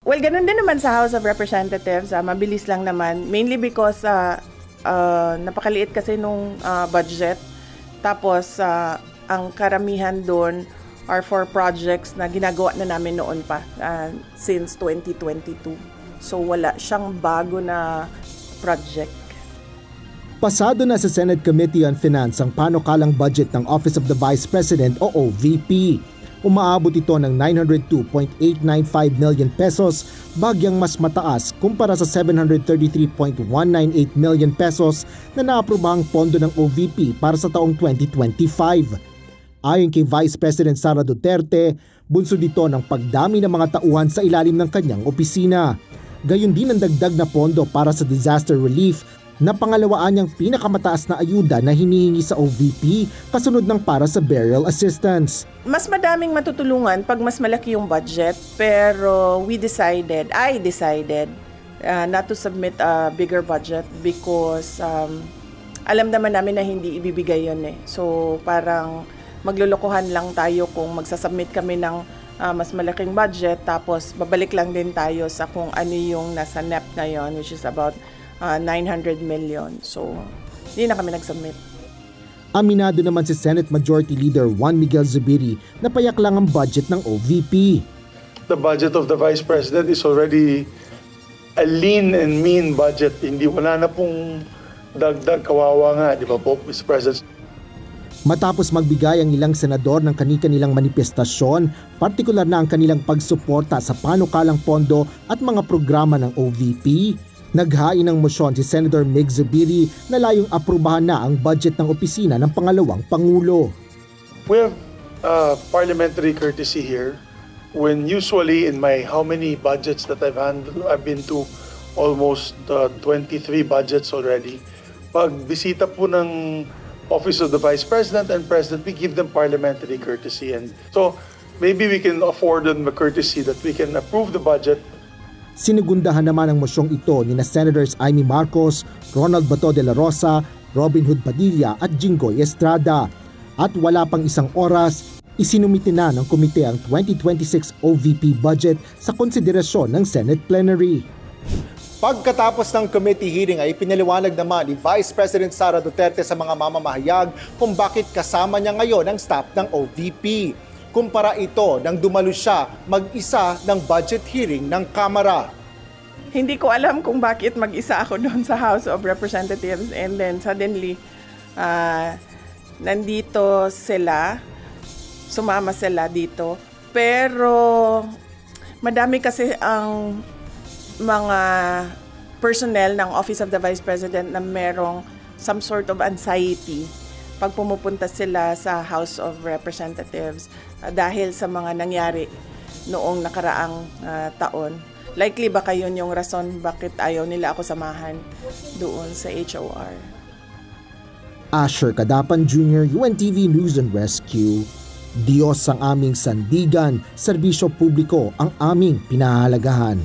Well, ganun din naman sa House of Representatives. Mabilis lang naman. Mainly because napakaliit kasi nung budget. Tapos, ang karamihan doon are for projects na ginagawa na namin noon pa since 2022. So, wala siyang bago na project. Pasado na sa Senate Committee on Finance ang panukalang budget ng Office of the Vice President o OVP. Umaabot ito ng 902.895 million pesos, bagyang mas mataas kumpara sa 733.198 million pesos na naaprobahang pondo ng OVP para sa taong 2025. Ayon kay Vice President Sara Duterte, bunso dito ng pagdami ng mga tauhan sa ilalim ng kanyang opisina. Gayon din ang dagdag na pondo para sa disaster relief na pangalawaan niyang pinakamataas na ayuda na hinihingi sa OVP kasunod ng para sa burial assistance. Mas madaming matutulungan pag mas malaki yung budget, pero I decided not to submit a bigger budget because alam naman namin na hindi ibibigay yun eh. So parang maglulukuhan lang tayo kung magsasubmit kami ng mas malaking budget tapos babalik lang din tayo sa kung ano yung nasa NEP ngayon, which is about 900 million. So, hindi na kami nag-submit. Aminado naman si Senate Majority Leader Juan Miguel Zubiri na payak lang ang budget ng OVP. The budget of the Vice President is already a lean and mean budget. Hindi wala na pong dagdag, kawawa nga, di ba po, Mr. President? Matapos magbigay ang ilang senador ng kani-kanilang manifestasyon, partikular na ang kanilang pagsuporta sa panukalang pondo at mga programa ng OVP, naghain ng mosyon si Senator Mig Zubiri na layong aprubahan na ang budget ng opisina ng pangalawang Pangulo. We have parliamentary courtesy here when usually in my how many budgets that I've handled, I've been to almost 23 budgets already. Pag bisita po ng Office of the Vice President and President, we give them parliamentary courtesy. And so maybe we can afford them the courtesy that we can approve the budget. Sinigundahan naman ang mosyong ito ni Senators Amy Marcos, Ronald Bato de la Rosa, Robin Hood Padilla at Jinggoy Estrada. At wala pang isang oras, isinumite na ng komite ang 2026 OVP budget sa konsiderasyon ng Senate Plenary. Pagkatapos ng committee hearing ay pinaliwanag naman ni Vice President Sara Duterte sa mga mamamahayag kung bakit kasama niya ngayon ang staff ng OVP. Kumpara ito nang dumalo siya mag-isa ng budget hearing ng Kamara. Hindi ko alam kung bakit mag-isa ako doon sa House of Representatives and then suddenly nandito sila, sumama sila dito. Pero madami kasi ang mga personnel ng Office of the Vice President na merong some sort of anxiety pag pumupunta sila sa House of Representatives dahil sa mga nangyari noong nakaraang taon. Likely baka yun yung rason bakit ayaw nila ako samahan doon sa HOR. Asher Cadapan Jr., UNTV News and Rescue. Diyos ang aming sandigan, serbisyo publiko ang aming pinahalagahan.